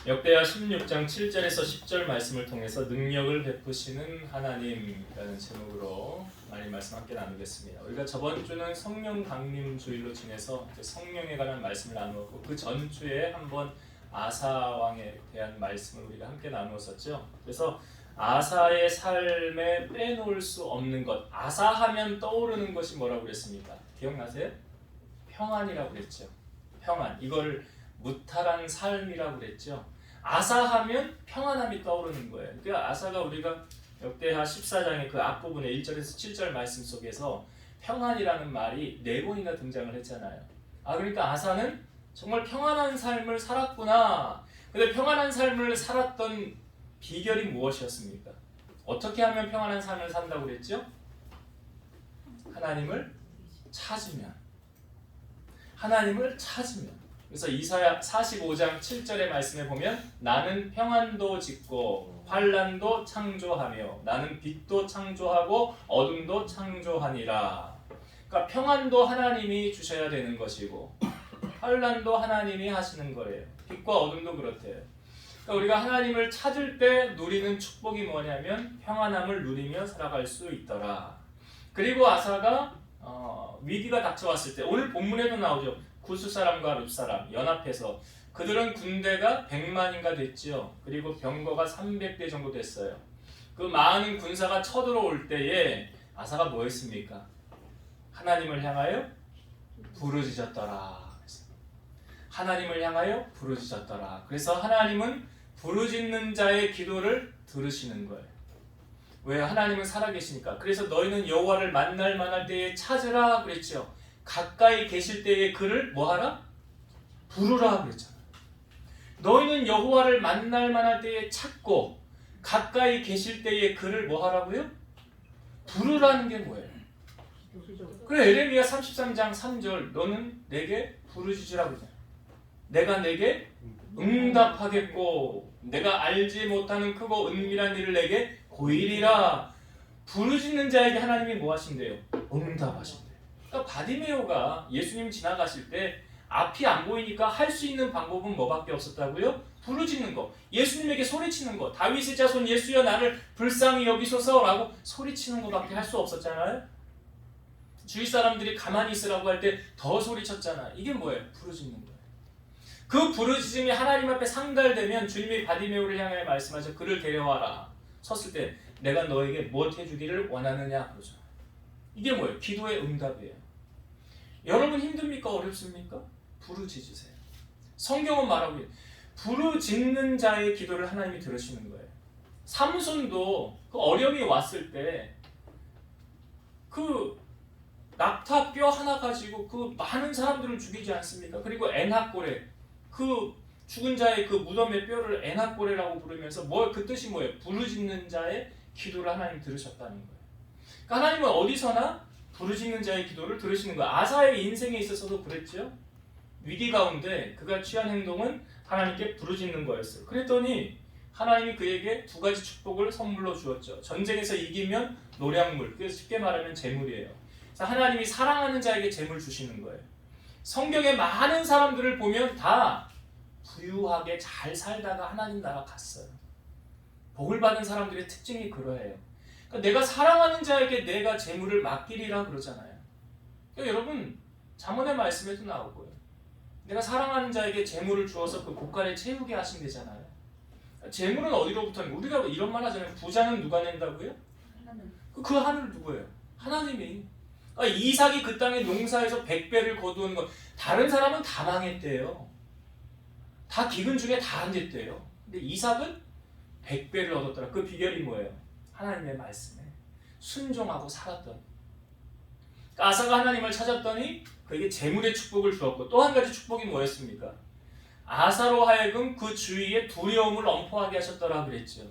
역대하 16장 7절에서 10절 말씀을 통해서 능력을 베푸시는 하나님이라는 제목으로 많이 말씀 함께 나누겠습니다. 우리가 저번 주는 성령 강림 주일로 지내서 성령에 관한 말씀을 나누었고 그 전주에 한번 아사 왕에 대한 말씀을 우리가 함께 나누었었죠. 그래서 아사의 삶에 빼놓을 수 없는 것, 아사하면 떠오르는 것이 뭐라고 그랬습니까? 기억나세요? 평안이라고 그랬죠. 평안, 이걸 무탈한 삶이라고 그랬죠. 아사하면 평안함이 떠오르는 거예요. 그러니까 아사가 우리가 역대하 14장의 그 앞부분에 1절에서 7절 말씀 속에서 평안이라는 말이 4번이나 등장을 했잖아요. 그러니까 아사는 정말 평안한 삶을 살았구나. 근데 평안한 삶을 살았던 비결이 무엇이었습니까? 어떻게 하면 평안한 삶을 산다고 그랬죠? 하나님을 찾으면. 하나님을 찾으면. 그래서 이사야 45장 7절의 말씀에 보면 나는 평안도 짓고 환난도 창조하며 나는 빛도 창조하고 어둠도 창조하니라. 그러니까 평안도 하나님이 주셔야 되는 것이고 환난도 하나님이 하시는 거예요. 빛과 어둠도 그렇대요. 그러니까 우리가 하나님을 찾을 때 누리는 축복이 뭐냐면 평안함을 누리며 살아갈 수 있더라. 그리고 아사가 위기가 닥쳐왔을 때 오늘 본문에도 나오죠. 구스 사람과 룹 사람 연합해서 그들은 군대가 100만인가 됐죠. 그리고 병거가 300대 정도 됐어요. 그 많은 군사가 쳐들어올 때에 아사가 뭐 했습니까? 하나님을 향하여 부르짖었더라. 하나님을 향하여 부르짖었더라. 그래서 하나님은 부르짖는 자의 기도를 들으시는 거예요. 왜? 하나님은 살아계시니까. 그래서 너희는 여호와를 만날 만할 때에 찾으라 그랬죠. 가까이 계실 때에 그를 뭐하라? 부르라 그랬잖아요. 너희는 여호와를 만날 만할 때에 찾고 가까이 계실 때에 그를 뭐하라고요? 부르라는 게 뭐예요? 그래 에레미야 33장 3절 너는 내게 부르짖으라 그러잖아요. 내가 내게 응답하겠고 내가 알지 못하는 크고 은밀한 일을 내게 보이리라. 부르짖는 자에게 하나님이 뭐 하신대요? 응답하신대요. 그러니까 바디메오가 예수님 지나가실 때 앞이 안 보이니까 할 수 있는 방법은 뭐밖에 없었다고요? 부르짖는 거. 예수님에게 소리치는 거. 다윗의 자손 예수여 나를 불쌍히 여기소서라고 소리치는 것밖에 할 수 없었잖아요. 주위 사람들이 가만히 있으라고 할 때 더 소리쳤잖아요. 이게 뭐예요? 부르짖는 거예요. 그 부르짖음이 하나님 앞에 상달되면 주님이 바디메오를 향해 말씀하셔 그를 데려와라. 섰을 때 내가 너에게 무엇 해주기를 원하느냐 그러죠. 이게 뭐예요? 기도의 응답이에요. 여러분 힘듭니까? 어렵습니까? 부르짖으세요. 성경은 말하고 있어요. 부르짖는 자의 기도를 하나님이 들으시는 거예요. 삼손도 그 어려움이 왔을 때 그 낙타 뼈 하나 가지고 그 많은 사람들을 죽이지 않습니까? 그리고 엔하골에 그 죽은 자의 그 무덤의 뼈를 엔하골에라고 부르면서 그 뜻이 뭐예요? 부르짖는 자의 기도를 하나님 들으셨다는 거예요. 그러니까 하나님은 어디서나 부르짖는 자의 기도를 들으시는 거예요. 아사의 인생에 있어서도 그랬죠. 위기 가운데 그가 취한 행동은 하나님께 부르짖는 거였어요. 그랬더니 하나님이 그에게 2가지 축복을 선물로 주었죠. 전쟁에서 이기면 노량물, 그래서 쉽게 말하면 재물이에요. 그래서 하나님이 사랑하는 자에게 재물 주시는 거예요. 성경의 많은 사람들을 보면 다 부유하게 잘 살다가 하나님 나라 갔어요. 복을 받은 사람들의 특징이 그러해요. 그러니까 내가 사랑하는 자에게 내가 재물을 맡기리라 그러잖아요. 그러니까 여러분 잠언의 말씀에도 나오고요. 내가 사랑하는 자에게 재물을 주어서 그 고간에 채우게 하신대잖아요. 재물은 어디로부터입니까? 우리가 이런 말 하잖아요. 부자는 누가 낸다고요? 그 하늘 누구예요? 하나님이. 그러니까 이삭이 그 땅에 농사에서 100배를 거두는 것. 다른 사람은 다 망했대요. 다 기근 중에 다 안 됐대요. 근데 이삭은 100배를 얻었더라. 그 비결이 뭐예요? 하나님의 말씀에 순종하고 살았던. 그러니까 아사가 하나님을 찾았더니 그에게 재물의 축복을 주었고 또 한 가지 축복이 뭐였습니까? 아사로 하여금 그 주위에 두려움을 엄포하게 하셨더라 그랬죠.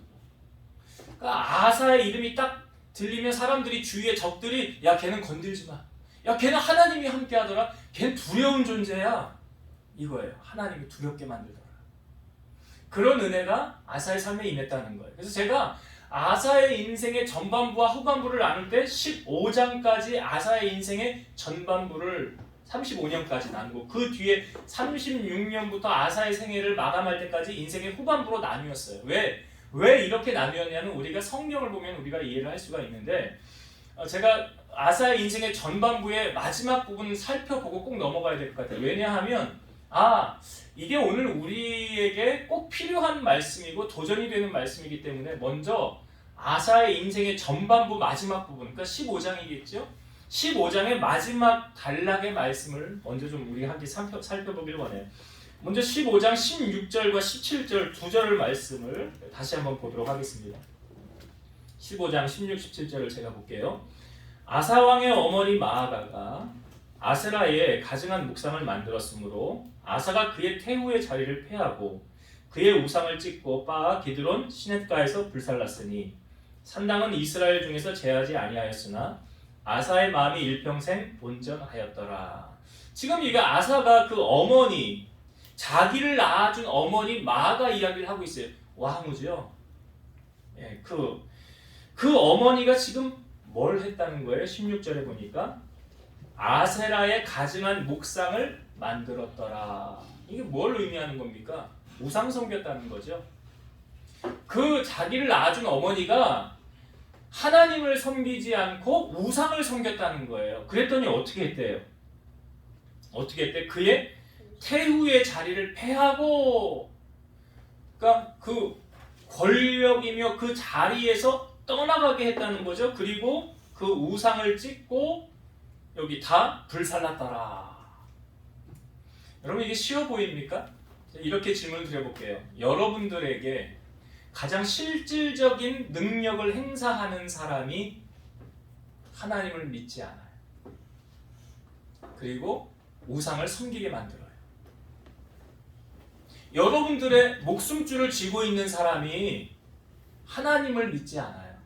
그러니까 아사의 이름이 딱 들리면 사람들이 주위의 적들이 야 걔는 건들지 마. 야 걔는 하나님이 함께 하더라. 걔는 두려운 존재야. 이거예요. 하나님이 두렵게 만들더라. 그런 은혜가 아사의 삶에 임했다는 거예요. 그래서 제가 아사의 인생의 전반부와 후반부를 나눌 때 15장까지 아사의 인생의 전반부를 35년까지 나누고 그 뒤에 36년부터 아사의 생애를 마감할 때까지 인생의 후반부로 나뉘었어요. 왜 이렇게 나뉘었냐면 우리가 성경을 보면 우리가 이해를 할 수가 있는데 제가 아사의 인생의 전반부의 마지막 부분을 살펴보고 꼭 넘어가야 될 것 같아요. 왜냐하면 이게 오늘 우리에게 꼭 필요한 말씀이고 도전이 되는 말씀이기 때문에 먼저 아사의 인생의 전반부 마지막 부분, 그러니까 15장이겠죠? 15장의 마지막 단락의 말씀을 먼저 좀 우리 함께 살펴보길 원해요. 먼저 15장 16절과 17절 두 절의 말씀을 다시 한번 보도록 하겠습니다. 15장 16, 17절을 제가 볼게요. 아사왕의 어머니 마아가가 아세라에 가증한 묵상을 만들었으므로 아사가 그의 태후의 자리를 폐하고 그의 우상을 찢고 빻아 기드론 시냇가에서 불살랐으니 산당은 이스라엘 중에서 제하지 아니하였으나 아사의 마음이 일평생 온전하였더라. 지금 이게 아사가 그 어머니, 자기를 낳아준 어머니 마아가 이야기를 하고 있어요. 왕후죠. 예, 그 어머니가 지금 뭘 했다는 거예요? 16절에 보니까 아세라의 가증한 묵상을 만들었더라. 이게 뭘 의미하는 겁니까? 우상 섬겼다는 거죠. 그 자기를 낳아준 어머니가 하나님을 섬기지 않고 우상을 섬겼다는 거예요. 그랬더니 어떻게 했대요? 어떻게 했대? 그의 태후의 자리를 폐하고, 그러니까 그 권력이며 그 자리에서 떠나가게 했다는 거죠. 그리고 그 우상을 찢고 여기 다 불살랐더라. 여러분 이게 쉬워 보입니까? 이렇게 질문을 드려볼게요. 여러분들에게 가장 실질적인 능력을 행사하는 사람이 하나님을 믿지 않아요. 그리고 우상을 섬기게 만들어요. 여러분들의 목숨줄을 쥐고 있는 사람이 하나님을 믿지 않아요.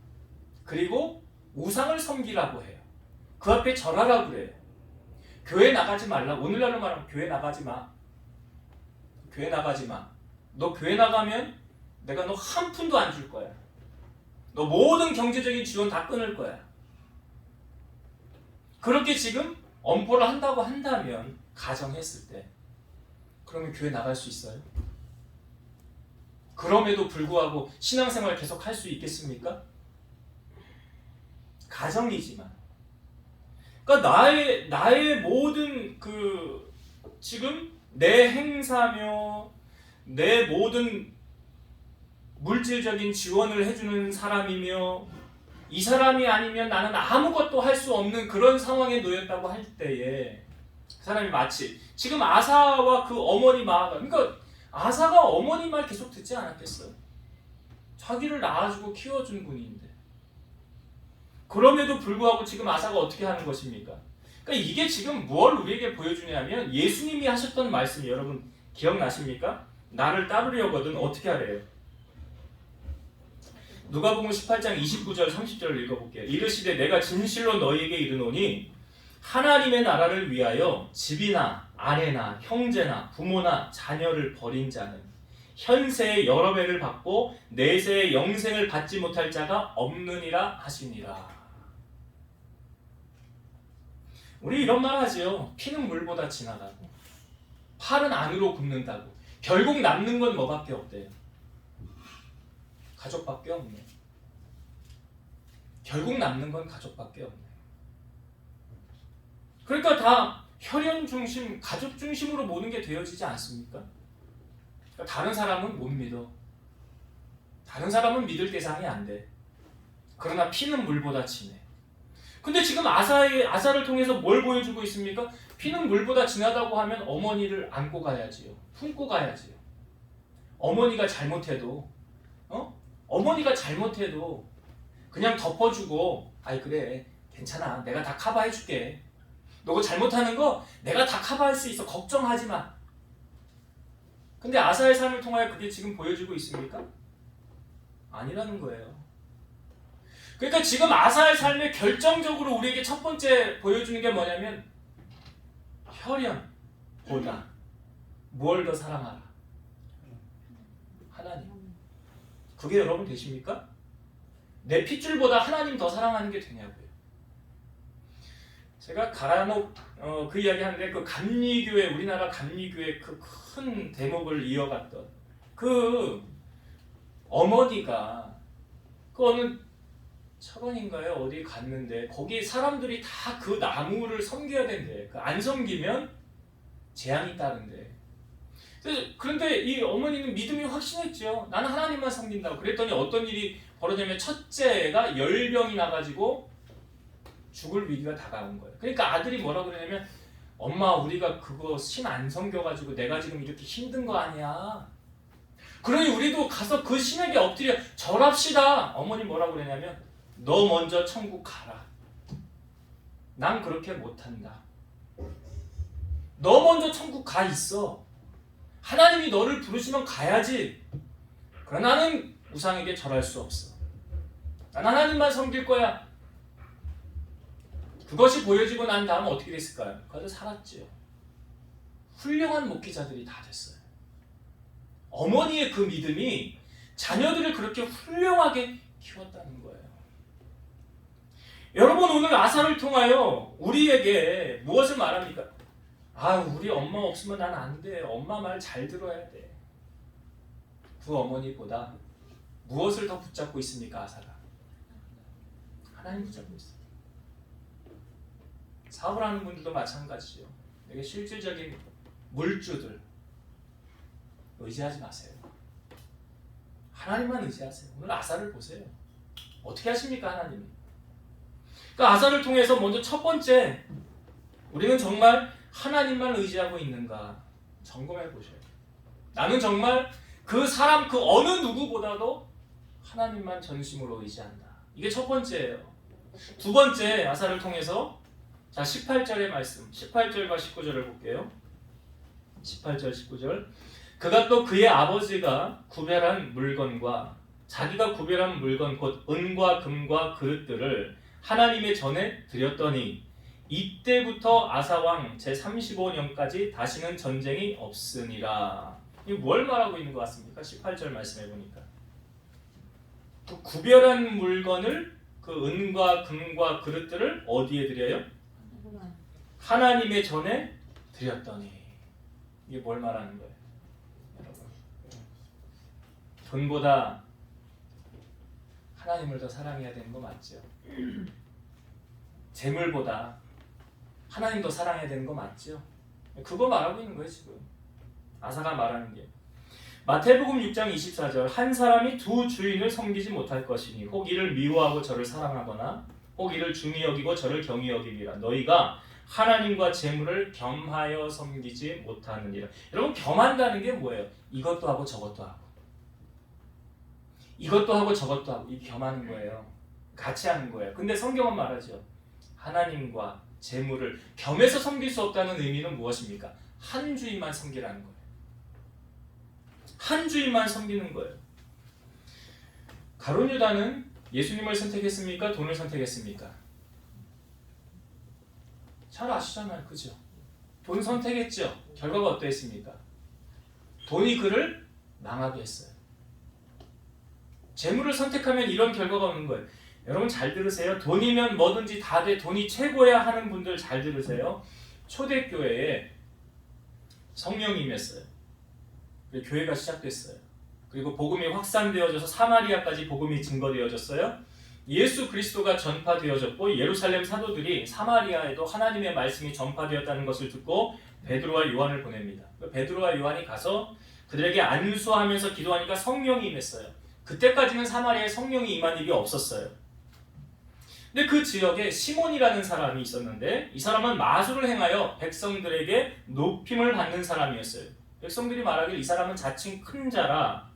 그리고 우상을 섬기라고 해요. 그 앞에 절하라고 그래요. 교회 나가지 말라. 오늘날로 말하면 교회 나가지 마. 교회 나가지 마. 너 교회 나가면 내가 너 한 푼도 안 줄 거야. 너 모든 경제적인 지원 다 끊을 거야. 그렇게 지금 엄포를 한다고 한다면 가정했을 때 그러면 교회 나갈 수 있어요? 그럼에도 불구하고 신앙생활 계속 할 수 있겠습니까? 가정이지만 그러니까 나의 모든 지금 내 행사며 내 모든 물질적인 지원을 해주는 사람이며 이 사람이 아니면 나는 아무것도 할 수 없는 그런 상황에 놓였다고 할 때에 그 사람이 마치 지금 아사와 그 어머니 마아가, 그러니까 아사가 어머니 말 계속 듣지 않았겠어요? 자기를 낳아주고 키워준 분인데 그럼에도 불구하고 지금 아사가 어떻게 하는 것입니까? 그러니까 이게 지금 뭘 우리에게 보여주냐면 예수님이 하셨던 말씀 여러분 기억나십니까? 나를 따르려거든 어떻게 하래요? 누가복음 18장 29절 30절을 읽어볼게요. 이르시되 내가 진실로 너희에게 이르노니 하나님의 나라를 위하여 집이나 아내나 형제나 부모나 자녀를 버린 자는 현세의 여러 배를 받고 내세의 영생을 받지 못할 자가 없느니라 하시니라. 우리 이런 말 하죠. 피는 물보다 진하다고. 팔은 안으로 굽는다고. 결국 남는 건 뭐밖에 없대요? 가족밖에 없네. 결국 남는 건 가족밖에 없네. 그러니까 다 혈연 중심, 가족 중심으로 모든 게 되어지지 않습니까? 그러니까 다른 사람은 못 믿어. 다른 사람은 믿을 대상이 안 돼. 그러나 피는 물보다 진해. 근데 지금 아사를 통해서 뭘 보여주고 있습니까? 피는 물보다 진하다고 하면 어머니를 안고 가야지요. 품고 가야지요. 어머니가 잘못해도 어머니가 잘못해도 그냥 덮어주고 아이 그래 괜찮아 내가 다 커버해줄게. 너가 잘못하는 거 내가 다 커버할 수 있어. 걱정하지 마. 근데 아사의 삶을 통하여 그게 지금 보여주고 있습니까? 아니라는 거예요. 그러니까 지금 아사의 삶에 결정적으로 우리에게 첫 번째 보여주는 게 뭐냐면 혈연보다 뭘 더 사랑하라? 하나님. 그게 여러분 되십니까? 내 핏줄보다 하나님 더 사랑하는 게 되냐고요. 제가 가라녹 그 이야기 하는데 그 감리교회 우리나라 감리교회 그 큰 대목을 이어갔던 그 어머니가 그 어느 철원인가요? 어디 갔는데 거기 사람들이 다 그 나무를 섬겨야 된대. 그 안 섬기면 재앙이 따른대. 그런데 이 어머니는 믿음이 확신했죠. 나는 하나님만 섬긴다고. 그랬더니 어떤 일이 벌어지냐면 첫째가 열병이 나가지고 죽을 위기가 다가온 거예요. 그러니까 아들이 뭐라고 그러냐면 엄마 우리가 그거 신 안 섬겨가지고 내가 지금 이렇게 힘든 거 아니야. 그러니 우리도 가서 그 신에게 엎드려 절합시다. 어머니 뭐라고 그러냐면 너 먼저 천국 가라. 난 그렇게 못한다. 너 먼저 천국 가 있어. 하나님이 너를 부르시면 가야지. 그러나 나는 우상에게 절할 수 없어. 난 하나님만 섬길 거야. 그것이 보여지고 난 다음 어떻게 됐을까요? 그래서 살았지요. 훌륭한 목회자들이 다 됐어요. 어머니의 그 믿음이 자녀들을 그렇게 훌륭하게 키웠다는 거예요. 여러분 오늘 아사를 통하여 우리에게 무엇을 말합니까? 우리 엄마 없으면 난 안 돼. 엄마 말 잘 들어야 돼. 그 어머니보다 무엇을 더 붙잡고 있습니까? 아사가 하나님 붙잡고 있어요. 사업을 하는 분들도 마찬가지죠. 되게 실질적인 물주들 의지하지 마세요. 하나님만 의지하세요. 오늘 아사를 보세요. 어떻게 하십니까? 하나님이. 그러니까 아사를 통해서 먼저 첫 번째 우리는 정말 하나님만 의지하고 있는가 점검해 보셔야 돼요. 나는 정말 그 사람 그 어느 누구보다도 하나님만 전심으로 의지한다. 이게 첫 번째예요. 두 번째 아사를 통해서 자 18절의 말씀 18절과 19절을 볼게요. 18절 19절 그가 또 그의 아버지가 구별한 물건과 자기가 구별한 물건 곧 은과 금과 그릇들을 하나님의 전에 드렸더니 이때부터 아사왕 제35년까지 다시는 전쟁이 없으니라. 이거 뭘 말하고 있는 것 같습니까? 18절 말씀해 보니까 그 구별한 물건을 그 은과 금과 그릇들을 어디에 드려요? 하나님의 전에 드렸더니. 이게 뭘 말하는 거예요? 여러분 돈보다 하나님을 더 사랑해야 되는 거 맞죠? 재물보다 하나님 더 사랑해야 되는 거 맞죠? 그거 말하고 있는 거예요 지금. 아사가 말하는 게 마태복음 6장 24절 한 사람이 두 주인을 섬기지 못할 것이니 혹 이를 미워하고 저를 사랑하거나 혹 이를 중히 여기고 저를 경히 여기리라. 너희가 하나님과 재물을 겸하여 섬기지 못하느니라. 여러분 겸한다는 게 뭐예요? 이것도 하고 저것도 하고 이것도 하고 저것도 하고 이 겸하는 거예요. 같이 하는 거예요. 근데 성경은 말하죠. 하나님과 재물을 겸해서 섬길 수 없다는 의미는 무엇입니까? 한 주인만 섬기라는 거예요. 한 주인만 섬기는 거예요. 가룟 유다는 예수님을 선택했습니까? 돈을 선택했습니까? 잘 아시잖아요. 그죠? 돈 선택했죠. 결과가 어떠했습니까? 돈이 그를 망하게 했어요. 재물을 선택하면 이런 결과가 오는 거예요. 여러분 잘 들으세요. 돈이면 뭐든지 다 돼. 돈이 최고야 하는 분들 잘 들으세요. 초대교회에 성령이 임했어요. 교회가 시작됐어요. 그리고 복음이 확산되어져서 사마리아까지 복음이 증거되어졌어요. 예수 그리스도가 전파되어졌고 예루살렘 사도들이 사마리아에도 하나님의 말씀이 전파되었다는 것을 듣고 베드로와 요한을 보냅니다. 베드로와 요한이 가서 그들에게 안수하면서 기도하니까 성령이 임했어요. 그때까지는 사마리아에 성령이 임한 일이 없었어요. 근데 그 지역에 시몬이라는 사람이 있었는데 이 사람은 마술을 행하여 백성들에게 높임을 받는 사람이었어요. 백성들이 말하길 이 사람은 자칭 큰 자라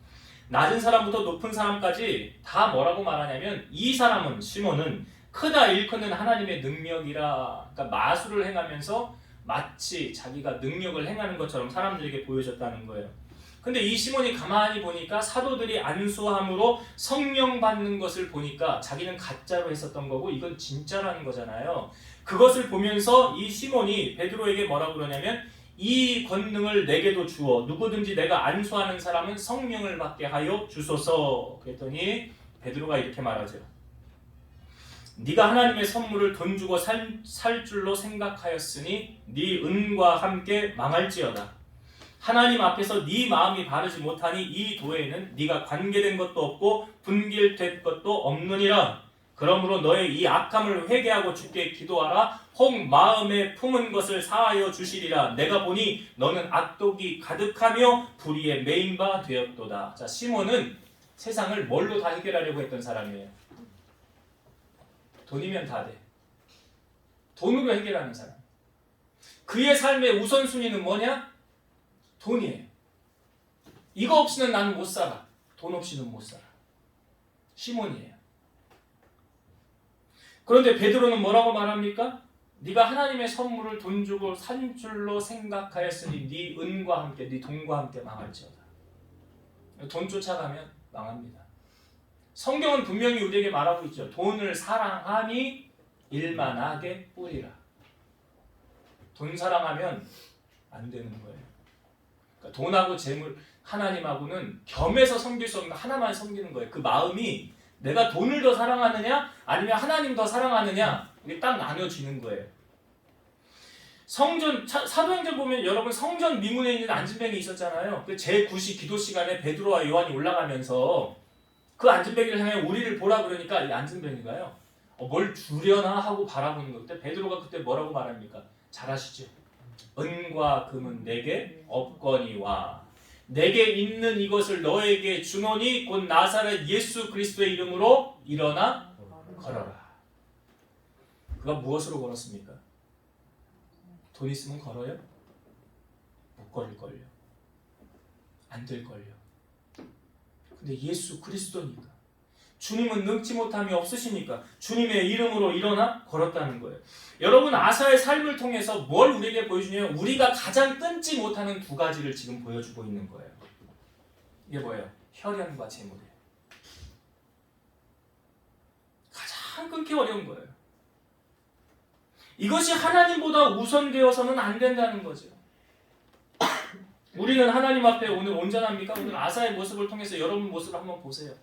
낮은 사람부터 높은 사람까지 다 뭐라고 말하냐면 이 사람은 시몬은 크다 일컫는 하나님의 능력이라. 그러니까 마술을 행하면서 마치 자기가 능력을 행하는 것처럼 사람들에게 보여줬다는 거예요. 근데 이 시몬이 가만히 보니까 사도들이 안수함으로 성령 받는 것을 보니까 자기는 가짜로 했었던 거고 이건 진짜라는 거잖아요. 그것을 보면서 이 시몬이 베드로에게 뭐라고 그러냐면 이 권능을 내게도 주어 누구든지 내가 안수하는 사람은 성령을 받게 하여 주소서. 그랬더니 베드로가 이렇게 말하죠. 네가 하나님의 선물을 돈 주고 살 줄로 생각하였으니 네 은과 함께 망할지어다. 하나님 앞에서 네 마음이 바르지 못하니 이 도에는 네가 관계된 것도 없고 분길될 것도 없느니라. 그러므로 너의 이 악함을 회개하고 주께 기도하라. 혹 마음에 품은 것을 사하여 주시리라. 내가 보니 너는 악독이 가득하며 불의에 매인 바 되었도다. 자, 시몬은 세상을 뭘로 다 해결하려고 했던 사람이에요. 돈이면 다 돼. 돈으로 해결하는 사람. 그의 삶의 우선순위는 뭐냐? 돈이에요. 이거 없이는 나는 못 살아. 돈 없이는 못 살아. 시몬이에요. 그런데 베드로는 뭐라고 말합니까? 네가 하나님의 선물을 돈 주고 산 줄로 생각하였으니 네 은과 함께 네 돈과 함께 망할지어다. 돈 쫓아가면 망합니다. 성경은 분명히 우리에게 말하고 있죠. 돈을 사랑하니 일만하게 뿌리라. 돈 사랑하면 안 되는 거예요. 그러니까 돈하고 재물, 하나님하고는 겸해서 섬길 수 없는 하나만 섬기는 거예요. 그 마음이 내가 돈을 더 사랑하느냐 아니면 하나님 더 사랑하느냐, 이게 딱 나눠지는 거예요. 성전, 사도행전 보면 여러분 성전 미문에 있는 안진뱅이 있었잖아요. 그 제9시 기도 시간에 베드로와 요한이 올라가면서 그 안진뱅이를 향해 우리를 보라 그러니까 이 안진뱅이가요, 뭘 주려나 하고 바라보는 것. 그때 베드로가 그때 뭐라고 말합니까? 잘 아시죠? 은과 금은 내게 없거니와 내게 있는 이것을 너에게 주노니 곧 나사렛 예수 그리스도의 이름으로 일어나 걸어라. 그가 무엇으로 걸었습니까? 돈 있으면 걸어요? 못 걸을걸요. 안 될걸요. 근데 예수 그리스도니까, 주님은 능치 못함이 없으시니까 주님의 이름으로 일어나 걸었다는 거예요. 여러분, 아사의 삶을 통해서 뭘 우리에게 보여주냐면 우리가 가장 끊지 못하는 두 가지를 지금 보여주고 있는 거예요. 이게 뭐예요? 혈연과 재물이에요. 가장 끊기 어려운 거예요. 이것이 하나님보다 우선되어서는 안 된다는 거죠. 우리는 하나님 앞에 오늘 온전합니까? 오늘 아사의 모습을 통해서 여러분 모습을 한번 보세요.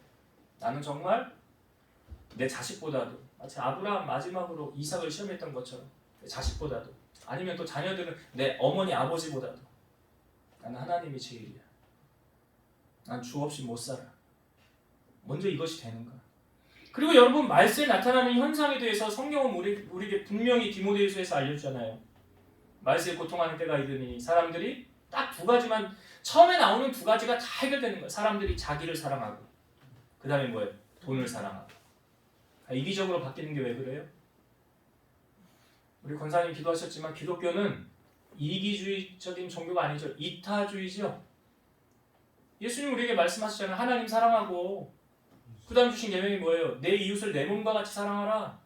나는 정말 내 자식보다도, 마치 아브라함 마지막으로 이삭을 시험했던 것처럼 내 자식보다도, 아니면 또 자녀들은 내 어머니 아버지보다도 나는 하나님이 제일이야. 난 주 없이 못 살아. 먼저 이것이 되는가? 그리고 여러분, 말세에 나타나는 현상에 대해서 성경은 우리에게 분명히 디모데후서에서 알려주잖아요. 말세에 고통하는 때가 이르니 사람들이 딱 두 가지만, 처음에 나오는 두 가지가 다 해결되는 거예요. 사람들이 자기를 사랑하고, 그 다음에 뭐예요? 돈을 사랑하고. 이기적으로 바뀌는 게 왜 그래요? 우리 권사님 기도하셨지만 기독교는 이기주의적인 종교가 아니죠. 이타주의죠. 예수님 우리에게 말씀하시잖아요. 하나님 사랑하고 그 다음 주신 계명이 뭐예요? 내 이웃을 내 몸과 같이 사랑하라.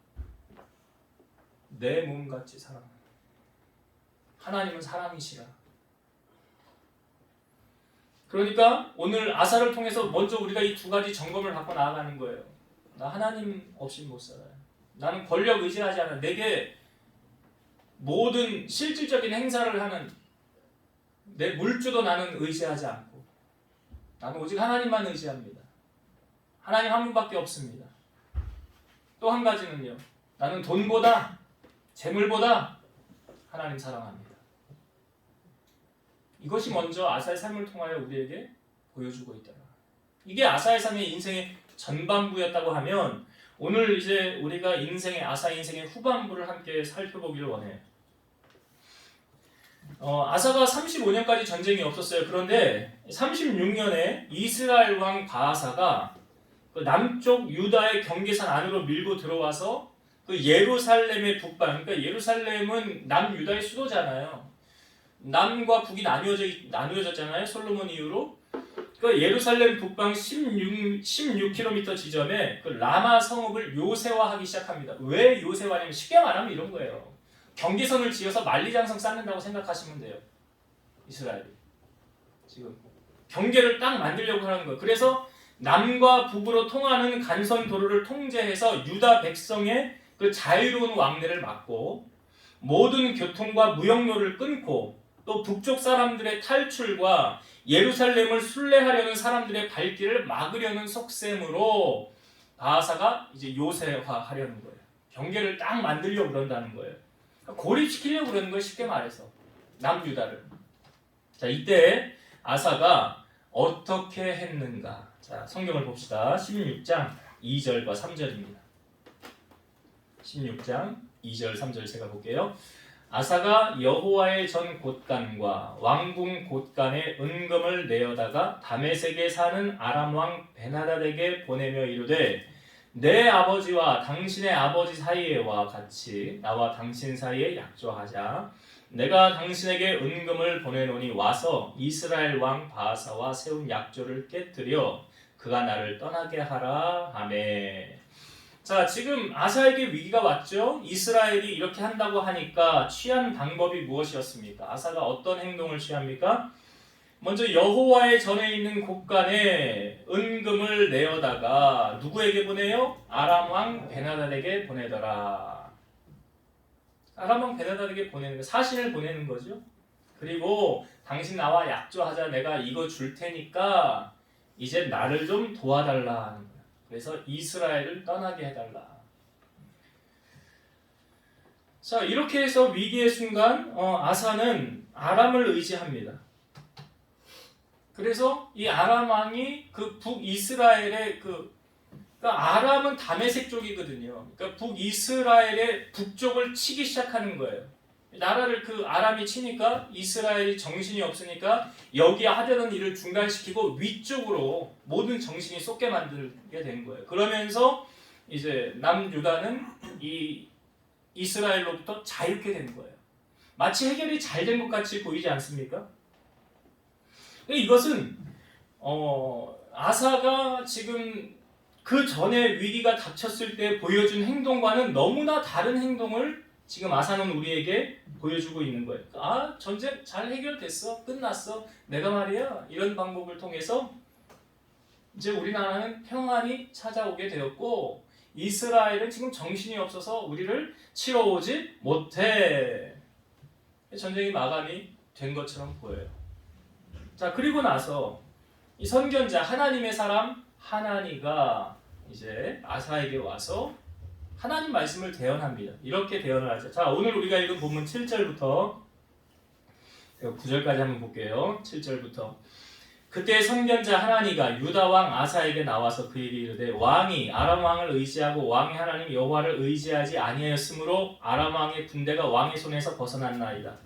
내 몸같이 사랑하라. 하나님은 사랑이시라. 그러니까 오늘 아사를 통해서 먼저 우리가 이 두 가지 점검을 갖고 나아가는 거예요. 나 하나님 없이 못 살아요. 나는 권력 의지하지 않아. 내게 모든 실질적인 행사를 하는 내 물주도 나는 의지하지 않고, 나는 오직 하나님만 의지합니다. 하나님 한 분밖에 없습니다. 또 한 가지는요, 나는 돈보다 재물보다 하나님 사랑합니다. 이것이 먼저 아사의 삶을 통하여 우리에게 보여주고 있다. 이게 아사의 삶의 인생의 전반부였다고 하면, 오늘 이제 우리가 아사 인생의 후반부를 함께 살펴보기를 원해요. 아사가 35년까지 전쟁이 없었어요. 그런데 36년에 이스라엘 왕 바하사가 그 남쪽 유다의 경계선 안으로 밀고 들어와서 그 예루살렘의 북방, 그러니까 예루살렘은 남유다의 수도잖아요. 남과 북이 나뉘어졌잖아요. 솔로몬 이후로. 그 예루살렘 북방 16km 지점에 그 라마 성읍을 요새화하기 시작합니다. 왜 요새화냐면 쉽게 말하면 이런 거예요. 경계선을 지어서 만리장성 쌓는다고 생각하시면 돼요. 이스라엘이 지금 경계를 딱 만들려고 하는 거예요. 그래서 남과 북으로 통하는 간선 도로를 통제해서 유다 백성의 그 자유로운 왕래를 막고, 모든 교통과 무역로를 끊고, 또 북쪽 사람들의 탈출과 예루살렘을 순례하려는 사람들의 발길을 막으려는 속셈으로 바하사가 이제 요새화하려는 거예요. 경계를 딱 만들려고 그런다는 거예요. 고립시키려고 그러는 거예요. 쉽게 말해서 남유다를. 자, 이때 아사가 어떻게 했는가? 자, 성경을 봅시다. 16장 2절과 3절입니다. 16장 2절 3절 제가 볼게요. 아사가 여호와의 전 곳간과 왕궁 곳간에 은금을 내어다가 다메섹에 사는 아람 왕 베나닷에게 보내며 이르되 내 아버지와 당신의 아버지 사이에와 같이 나와 당신 사이에 약조하자. 내가 당신에게 은금을 보내노니 와서 이스라엘 왕 바하사와 세운 약조를 깨뜨려 그가 나를 떠나게 하라 하매. 자, 지금 아사에게 위기가 왔죠. 이스라엘이 이렇게 한다고 하니까 취한 방법이 무엇이었습니까? 아사가 어떤 행동을 취합니까? 먼저 여호와의 전에 있는 곳간에 은금을 내어다가 누구에게 보내요? 아람 왕 베나닷에게 보내더라. 아람 왕 베나닷에게 보내는 거, 사신을 보내는 거죠. 그리고 당신 나와 약조하자. 내가 이거 줄 테니까 이제 나를 좀 도와달라 하는 거야. 그래서 이스라엘을 떠나게 해달라. 자, 이렇게 해서 위기의 순간 아사는 아람을 의지합니다. 그래서 이 아람 왕이 그 북이스라엘의 그러니까 아람은 다메섹 쪽이거든요. 그러니까 북이스라엘의 북쪽을 치기 시작하는 거예요. 나라를 그 아람이 치니까 이스라엘이 정신이 없으니까 여기 하려는 일을 중단시키고 위쪽으로 모든 정신이 쏟게 만들게 된 거예요. 그러면서 이제 남유다는 이 이스라엘로부터 자유케 된 거예요. 마치 해결이 잘 된 것 같이 보이지 않습니까? 이것은 아사가 지금 그 전에 위기가 닥쳤을 때 보여준 행동과는 너무나 다른 행동을 지금 아사는 우리에게 보여주고 있는 거예요. 아, 전쟁 잘 해결됐어. 끝났어. 내가 말이야 이런 방법을 통해서 이제 우리나라는 평안이 찾아오게 되었고 이스라엘은 지금 정신이 없어서 우리를 치러 오지 못해. 전쟁이 마감이 된 것처럼 보여요. 자, 그리고 나서 이 선견자 하나님의 사람 하나니가 이제 아사에게 와서 하나님 말씀을 대언합니다. 이렇게 대언을 하죠. 자, 오늘 우리가 읽은 본문 7절부터 9절까지 한번 볼게요. 7절부터. 그때 선견자 하나니가 유다 왕 아사에게 나와서 그에게 이르되 왕이 아람 왕을 의지하고 왕의 하나님 여호와를 의지하지 아니하였으므로 아람 왕의 군대가 왕의 손에서 벗어났나이다.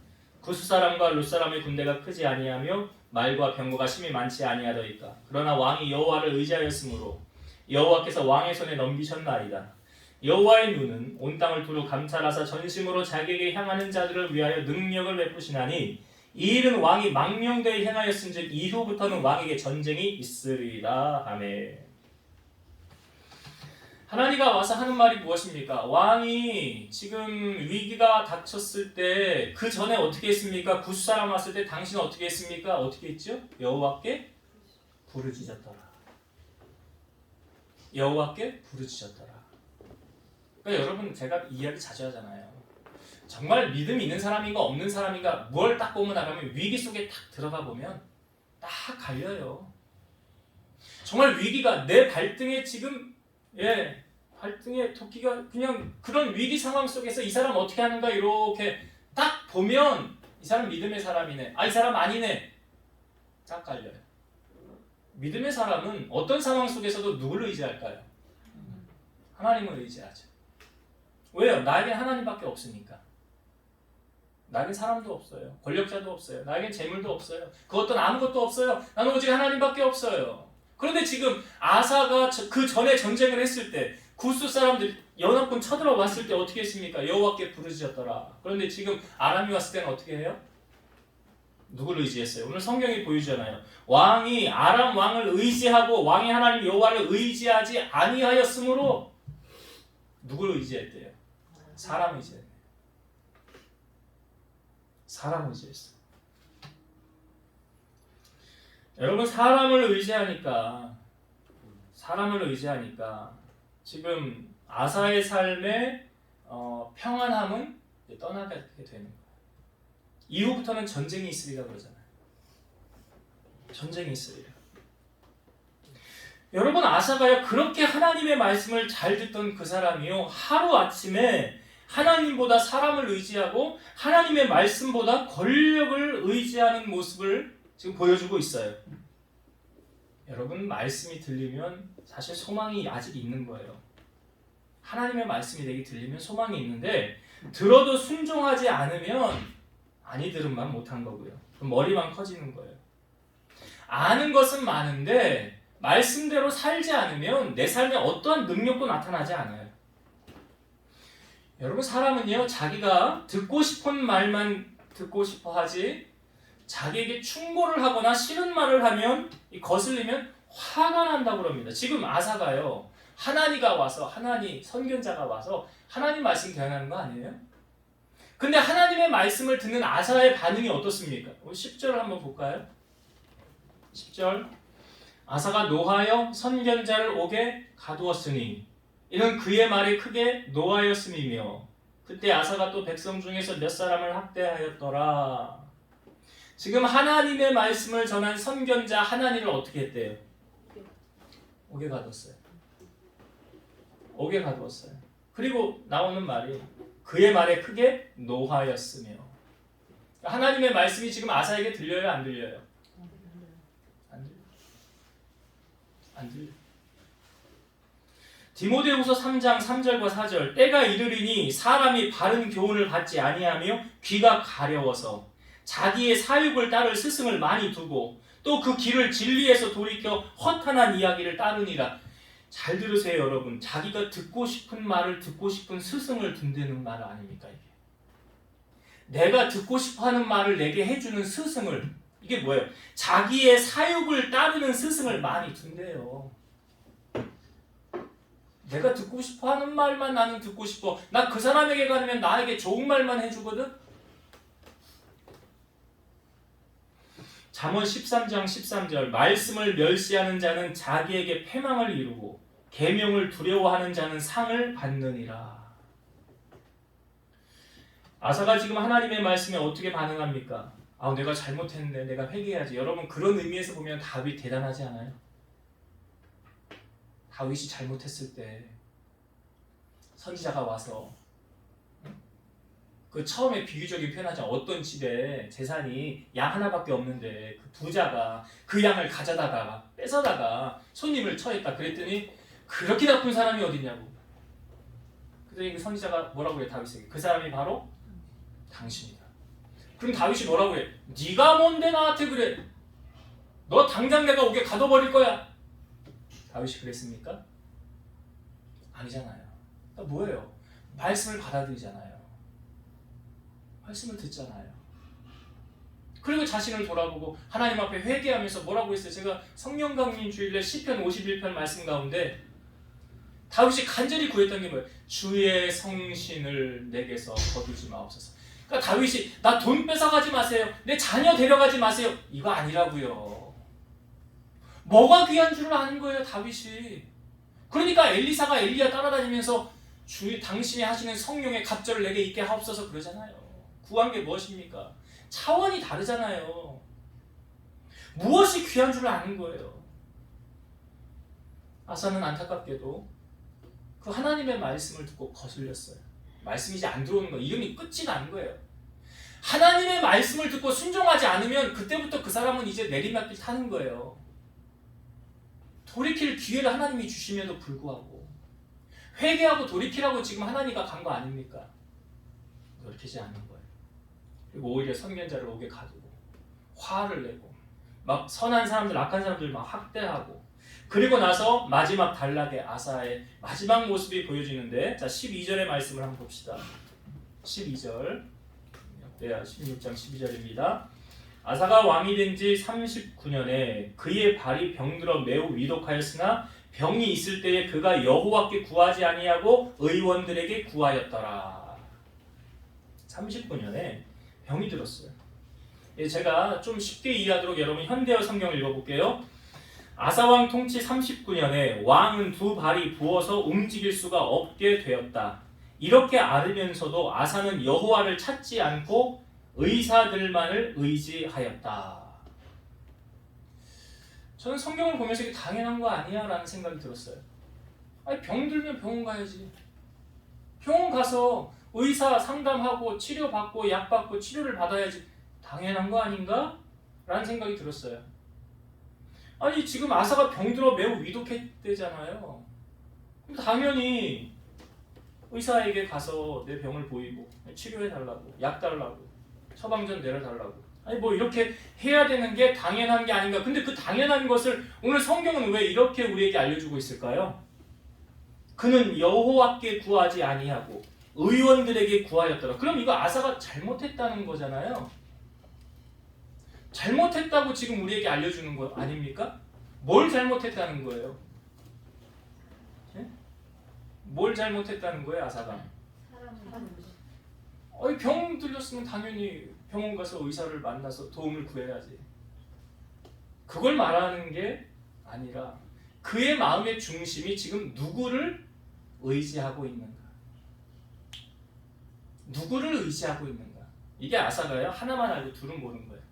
구스 사람과 룻 사람의 군대가 크지 아니하며 말과 병거가 심히 많지 아니하더이까. 그러나 왕이 여호와를 의지하였으므로 여호와께서 왕의 손에 넘기셨나이다. 여호와의 눈은 온 땅을 두루 감찰하사 전심으로 자기에게 향하는 자들을 위하여 능력을 베푸시나니 이 일은 왕이 망명되이 행하였은즉 이후부터는 왕에게 전쟁이 있으리라 하매. 하나님가 와서 하는 말이 무엇입니까? 왕이 지금 위기가 닥쳤을 때 그 전에 어떻게 했습니까? 구스 사람 왔을 때 당신은 어떻게 했습니까? 어떻게 했죠? 여호와께 부르짖었더라. 여호와께 부르짖었더라. 그러니까 여러분, 제가 이 이야기 자주 하잖아요. 정말 믿음이 있는 사람인가 없는 사람인가 뭘 딱 보면 알아면 위기 속에 딱 들어가 보면 딱 갈려요. 정말 위기가 내 발등에 지금 발등에 토끼가 그냥 그런 위기 상황 속에서 이 사람 어떻게 하는가 이렇게 딱 보면 이 사람 믿음의 사람이네. 이 사람 아니네. 딱 갈려요. 믿음의 사람은 어떤 상황 속에서도 누구를 의지할까요? 하나님을 의지하죠. 왜요? 나에겐 하나님밖에 없으니까. 나에겐 사람도 없어요. 권력자도 없어요. 나에겐 재물도 없어요. 그것도 아무것도 없어요. 나는 오직 하나님밖에 없어요. 그런데 지금 아사가 그 전에 전쟁을 했을 때 구스 사람들 연합군 쳐들어왔을 때 어떻게 했습니까? 여호와께 부르짖었더라. 그런데 지금 아람이 왔을 때는 어떻게 해요? 누구를 의지했어요? 오늘 성경이 보여주잖아요. 왕이 아람 왕을 의지하고 왕의 하나님 여호와를 의지하지 아니하였으므로 누구를 의지했대요? 사람을 의지했네. 사람을 의지했어. 여러분, 사람을 의지하니까 지금 아사의 삶의 평안함은 떠나게 되는 거예요. 이후부터는 전쟁이 있으리라 그러잖아요. 전쟁이 있으리라. 여러분, 아사가야 그렇게 하나님의 말씀을 잘 듣던 그 사람이요, 하루아침에 하나님보다 사람을 의지하고 하나님의 말씀보다 권력을 의지하는 모습을 지금 보여주고 있어요. 여러분, 말씀이 들리면 사실 소망이 아직 있는 거예요. 하나님의 말씀이 내게 들리면 소망이 있는데, 들어도 순종하지 않으면 아니 들음만 못한 거고요. 그럼 머리만 커지는 거예요. 아는 것은 많은데 말씀대로 살지 않으면 내 삶에 어떠한 능력도 나타나지 않아요. 여러분, 사람은요, 자기가 듣고 싶은 말만 듣고 싶어 하지, 자기에게 충고를 하거나 싫은 말을 하면, 거슬리면 화가 난다고 그럽니다. 지금 아사가요, 하나니가 와서, 선견자가 와서 하나님 말씀 대언하는 거 아니에요? 근데 하나님의 말씀을 듣는 아사의 반응이 어떻습니까? 10절을 한번 볼까요? 10절. 아사가 노하여 선견자를 옥에 가두었으니 이는 그의 말이 크게 노하였음이며 그때 아사가 또 백성 중에서 몇 사람을 학대하였더라. 지금 하나님의 말씀을 전한 선견자 하나니를 어떻게 했대요? 옥에 가뒀어요. 옥에 가두었어요. 그리고 나오는 말이 그의 말에 크게 노하였으며, 하나님의 말씀이 지금 아사에게 들려요, 안 들려요? 안 들려요. 안 들려요. 디모데후서 3장 3절과 4절. 때가 이르리니 사람이 바른 교훈을 받지 아니하며 귀가 가려워서 자기의 사육을 따를 스승을 많이 두고 또 그 길을 진리에서 돌이켜 허탄한 이야기를 따르니라. 잘 들으세요, 여러분. 자기가 듣고 싶은 말을 듣고 싶은 스승을 둔다는 말 아닙니까, 이게? 내가 듣고 싶어하는 말을 내게 해주는 스승을, 이게 뭐예요? 자기의 사육을 따르는 스승을 많이 둔대요. 내가 듣고 싶어하는 말만 나는 듣고 싶어. 나 그 사람에게 가면 나에게 좋은 말만 해주거든. 잠언 13장 13절. 말씀을 멸시하는 자는 자기에게 패망을 이루고 계명을 두려워하는 자는 상을 받느니라. 아사가 지금 하나님의 말씀에 어떻게 반응합니까? 내가 잘못했네, 내가 회개해야지. 여러분, 그런 의미에서 보면 다윗 대단하지 않아요? 다윗이 잘못했을 때 선지자가 와서, 그 처음에 비유적인 표현하자, 어떤 집에 재산이 양 하나밖에 없는데 그 부자가 그 양을 가져다가 뺏어다가 손님을 처했다. 그랬더니 그렇게 나쁜 사람이 어딨냐고. 그랬더니 그 선지자가 뭐라고 그래, 다윗에게? 그 사람이 바로 당신이다. 그럼 다윗이 뭐라고 그래? 네가 뭔데 나한테 그래? 너 당장 내가 옥에 가둬버릴 거야. 다윗이 그랬습니까? 아니잖아요. 그러니까 뭐예요? 말씀을 받아들이잖아요. 말씀을 듣잖아요. 그리고 자신을 돌아보고 하나님 앞에 회개하면서 뭐라고 했어요? 제가 성령 강림 주일날 시편 51편 말씀 가운데 다윗이 간절히 구했던 게 뭐예요? 주의 성신을 내게서 거두지 마옵소서. 그러니까 다윗이 나 돈 뺏어가지 마세요. 내 자녀 데려가지 마세요. 이거 아니라고요. 뭐가 귀한 줄을 아는 거예요, 다윗이. 그러니까 엘리사가 엘리야 따라다니면서 당신이 하시는 성령의 갑절을 내게 있게 하옵소서 그러잖아요. 구한 게 무엇입니까? 차원이 다르잖아요. 무엇이 귀한 줄을 아는 거예요. 아사는 안타깝게도 그 하나님의 말씀을 듣고 거슬렸어요. 말씀이 이제 안 들어오는 거예요. 이름이 끝이 난 거예요. 하나님의 말씀을 듣고 순종하지 않으면 그때부터 그 사람은 이제 내리막길 타는 거예요. 돌이킬 기회를 하나님이 주심에도 불구하고 회개하고 돌이키라고 지금 하나님과 간 거 아닙니까? 돌이키지 않는 거예요. 그리고 오히려 선견자를 옥에 가두고 화를 내고 막 선한 사람들, 악한 사람들 막 학대하고, 그리고 나서 마지막 단락의 아사의 마지막 모습이 보여지는데, 자 12절의 말씀을 한번 봅시다. 12절, 역대하 16장 12절입니다. 아사가 왕이 된 지 39년에 그의 발이 병들어 매우 위독하였으나 병이 있을 때에 그가 여호와께 구하지 아니하고 의원들에게 구하였더라. 39년에 병이 들었어요. 제가 좀 쉽게 이해하도록 여러분 현대어 성경을 읽어볼게요. 아사왕 통치 39년에 왕은 두 발이 부어서 움직일 수가 없게 되었다. 이렇게 앓으면서도 아사는 여호와를 찾지 않고 의사들만을 의지하였다. 저는 성경을 보면서 이게 당연한 거 아니야? 라는 생각이 들었어요. 아니, 병 들면 병원 가야지. 병원 가서 의사 상담하고 치료받고 약받고 치료를 받아야지 당연한 거 아닌가? 라는 생각이 들었어요. 아니, 지금 아사가 병들어 매우 위독했대잖아요. 당연히 의사에게 가서 내 병을 보이고 치료해달라고, 약 달라고, 처방전 내려달라고, 아니 뭐 이렇게 해야 되는 게 당연한 게 아닌가. 근데 그 당연한 것을 오늘 성경은 왜 이렇게 우리에게 알려주고 있을까요? 그는 여호와께 구하지 아니하고 의원들에게 구하였더라. 그럼 이거 아사가 잘못했다는 거잖아요. 잘못했다고 지금 우리에게 알려주는 거 아닙니까? 뭘 잘못했다는 거예요? 네? 뭘 잘못했다는 거예요, 아사가? 병 들렸으면 당연히 병원 가서 의사를 만나서 도움을 구해야지. 그걸 말하는 게 아니라 그의 마음의 중심이 지금 누구를 의지하고 있는가? 누구를 의지하고 있는가? 이게 아사가요. 하나만 알고 둘은 모르는 거예요.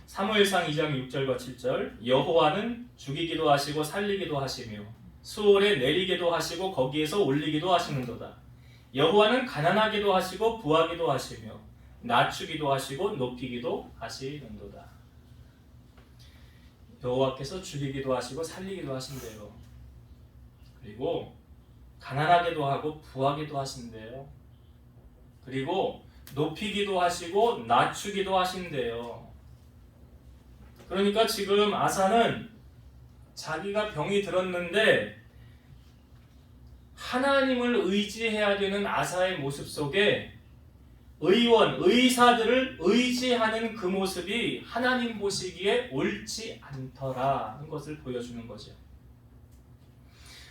사무엘상 2장 6절과 7절 여호와는 죽이기도 하시고 살리기도 하시며 수월에 내리기도 하시고 거기에서 올리기도 하시는도다. 여호와는 가난하기도 하시고 부하기도 하시며 낮추기도 하시고 높이기도 하시는도다. 여호와께서 죽이기도 하시고 살리기도 하신대요. 그리고 가난하게도 하고 부하기도 하신대요. 그리고 높이기도 하시고 낮추기도 하신대요. 그러니까 지금 아사는 자기가 병이 들었는데 하나님을 의지해야 되는 아사의 모습 속에 의원, 의사들을 의지하는 그 모습이 하나님 보시기에 옳지 않더라는 것을 보여주는 거죠.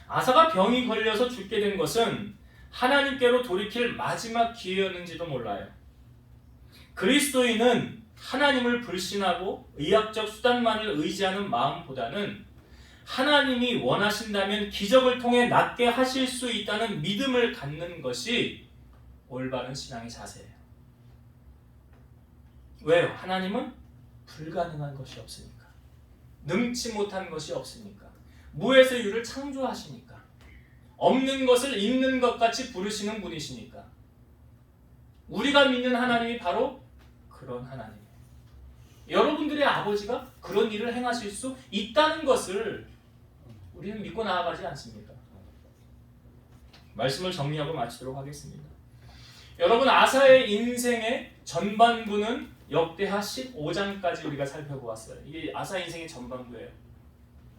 아사가 병이 걸려서 죽게 된 것은 하나님께로 돌이킬 마지막 기회였는지도 몰라요. 그리스도인은 하나님을 불신하고 의학적 수단만을 의지하는 마음보다는 하나님이 원하신다면 기적을 통해 낫게 하실 수 있다는 믿음을 갖는 것이 올바른 신앙의 자세예요. 왜요? 하나님은 불가능한 것이 없으니까. 능치 못한 것이 없으니까. 무에서 유를 창조하시니까. 없는 것을 있는 것 같이 부르시는 분이시니까. 우리가 믿는 하나님이 바로 그런 하나님이에요. 여러분들의 아버지가 그런 일을 행하실 수 있다는 것을 우리는 믿고 나아가지 않습니까? 말씀을 정리하고 마치도록 하겠습니다. 여러분, 아사의 인생의 전반부는 역대하 15장까지 우리가 살펴보았어요. 이게 아사 인생의 전반부예요.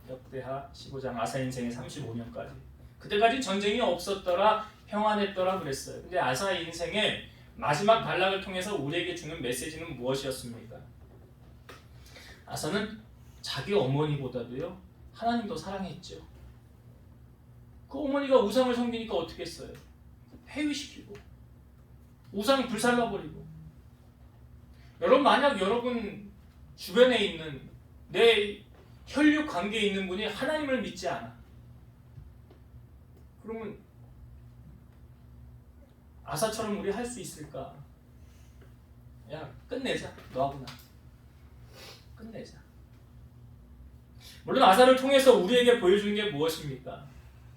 역대하 15장, 아사 인생의 35년까지. 그때까지 전쟁이 없었더라, 평안했더라 그랬어요. 근데 아사 인생의 마지막 단락을 통해서 우리에게 주는 메시지는 무엇이었습니까? 아사는 자기 어머니보다도요 하나님 더 사랑했죠. 그 어머니가 우상을 섬기니까 어떻게 했어요? 폐위시키고 우상 불살라버리고. 여러분, 만약 여러분 주변에 있는 내 혈육 관계에 있는 분이 하나님을 믿지 않아, 그러면 아사처럼 우리 할 수 있을까? 야, 끝내자. 너하고 나 끝내자. 물론 아사를 통해서 우리에게 보여주는 게 무엇입니까?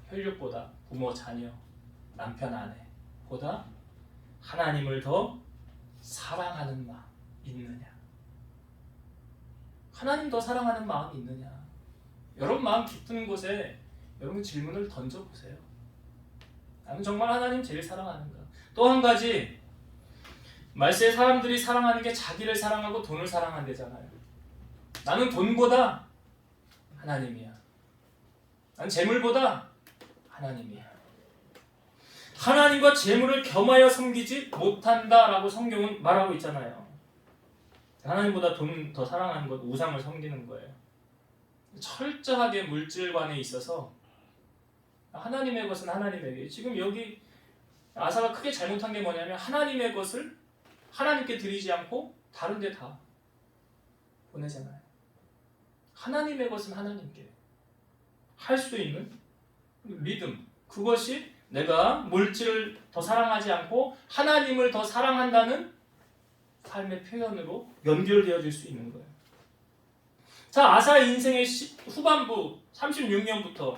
혈육보다 부모, 자녀, 남편, 아내보다 하나님을 더 사랑하는 마음 있느냐? 하나님 더 사랑하는 마음이 있느냐? 여러분 마음 깊은 곳에 여러분 질문을 던져보세요. 나는 정말 하나님 제일 사랑하는가? 또 한 가지, 말세에 사람들이 사랑하는 게 자기를 사랑하고 돈을 사랑한대잖아요. 나는 돈보다 하나님이야. 난 재물보다 하나님이야. 하나님과 재물을 겸하여 섬기지 못한다라고 성경은 말하고 있잖아요. 하나님보다 돈 더 사랑하는 것, 우상을 섬기는 거예요. 철저하게 물질관에 있어서 하나님의 것은 하나님에게. 지금 여기 아사가 크게 잘못한 게 뭐냐면 하나님의 것을 하나님께 드리지 않고 다른 데 다 보내잖아요. 하나님의 것은 하나님께 할 수 있는 믿음, 그것이 내가 물질을 더 사랑하지 않고 하나님을 더 사랑한다는 삶의 표현으로 연결되어질 수 있는 거예요. 자, 아사 인생의 후반부 36년부터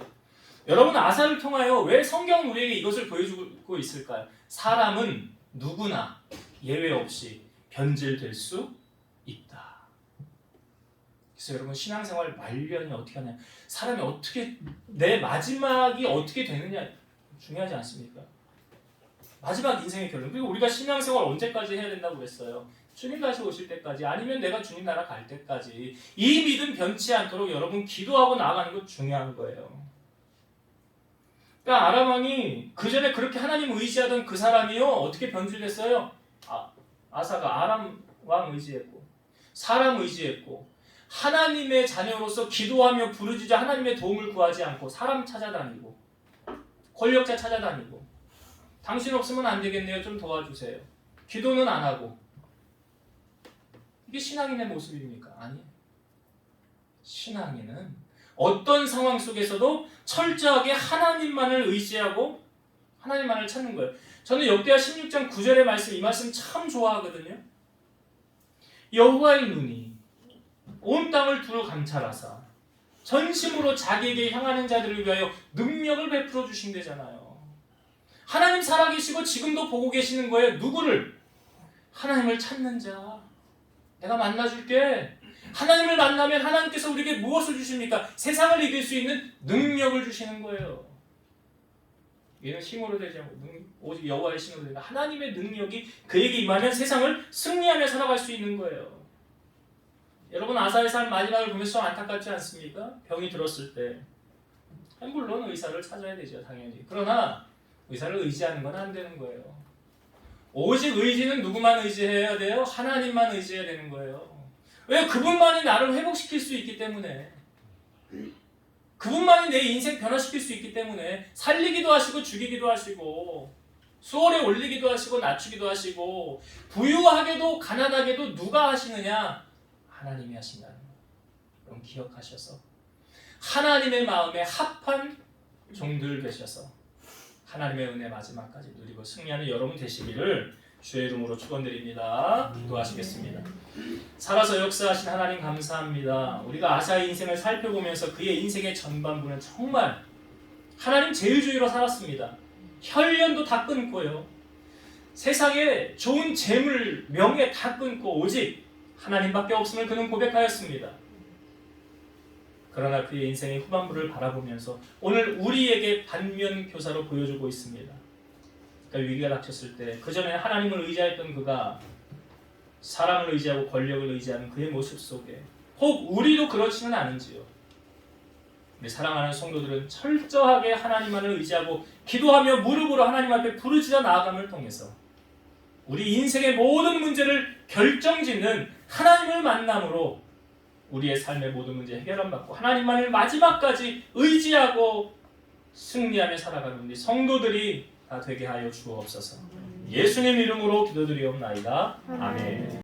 여러분 아사를 통하여 왜 성경 우리에게 이것을 보여주고 있을까요? 사람은 누구나 예외 없이 변질될 수 있다. 그래서 여러분 신앙생활 말년이 어떻게 하냐, 사람이 어떻게 내 마지막이 어떻게 되느냐 중요하지 않습니까? 마지막 인생의 결론. 그리고 우리가 신앙생활 언제까지 해야 된다고 그랬어요? 주님 다시 오실 때까지, 아니면 내가 주님 나라 갈 때까지 이 믿음 변치 않도록 여러분 기도하고 나아가는 것 중요한 거예요. 그러니까 아람 왕이 그 전에 그렇게 하나님 의지하던 그 사람이요 어떻게 변질됐어요? 아사가 아람 왕 의지했고 사람 의지했고 하나님의 자녀로서 기도하며 부르짖어 하나님의 도움을 구하지 않고 사람 찾아다니고 권력자 찾아다니고, 당신 없으면 안 되겠네요, 좀 도와주세요. 기도는 안 하고. 이게 신앙인의 모습입니까? 아니에요. 신앙인은 어떤 상황 속에서도 철저하게 하나님만을 의지하고 하나님만을 찾는 거예요. 저는 역대하 16장 9절의 말씀, 이 말씀 참 좋아하거든요. 여호와의 눈이 온 땅을 두루 감찰하사 전심으로 자기에게 향하는 자들을 위하여 능력을 베풀어 주신대잖아요. 하나님 살아계시고 지금도 보고 계시는 거예요. 누구를? 하나님을 찾는 자. 내가 만나줄게. 하나님을 만나면 하나님께서 우리에게 무엇을 주십니까? 세상을 이길 수 있는 능력을 주시는 거예요. 얘는 힘으로 되지 않고 오직 여호와의 힘으로 된다. 하나님의 능력이 그에게 임하면 세상을 승리하며 살아갈 수 있는 거예요. 여러분 아사의 삶 마지막을 보면서 안타깝지 않습니까? 병이 들었을 때 물론 의사를 찾아야 되죠, 당연히. 그러나 의사를 의지하는 건 안 되는 거예요. 오직 의지는 누구만 의지해야 돼요? 하나님만 의지해야 되는 거예요. 왜? 그분만이 나를 회복시킬 수 있기 때문에, 그분만이 내 인생 변화시킬 수 있기 때문에 살리기도 하시고 죽이기도 하시고 수월에 올리기도 하시고 낮추기도 하시고 부유하게도 가난하게도 누가 하시느냐? 하나님이 하신다는 거예요. 그럼 기억하셔서 하나님의 마음에 합한 종들 되셔서 하나님의 은혜 마지막까지 누리고 승리하는 여러분 되시기를 주의 이름으로 축원드립니다. 기도하시겠습니다. 살아서 역사하신 하나님 감사합니다. 우리가 아사의 인생을 살펴보면서 그의 인생의 전반부는 정말 하나님 제일주의로 살았습니다. 혈연도 다 끊고요. 세상에 좋은 재물, 명예 다 끊고 오직 하나님밖에 없음을 그는 고백하였습니다. 그러나 그의 인생의 후반부를 바라보면서 오늘 우리에게 반면교사로 보여주고 있습니다. 그러니까 위기가 닥쳤을 때 그전에 하나님을 의지했던 그가 사람을 의지하고 권력을 의지하는 그의 모습 속에 혹 우리도 그렇지는 않은지요. 우리 사랑하는 성도들은 철저하게 하나님만을 의지하고 기도하며 무릎으로 하나님 앞에 부르짖어 나아감을 통해서 우리 인생의 모든 문제를 결정짓는 하나님을 만남으로 우리의 삶의 모든 문제 해결함 받고 하나님만을 마지막까지 의지하고 승리하며 살아가는 우리 성도들이 다 되게 하여 주옵소서. 예수님 이름으로 기도드리옵나이다. 아멘.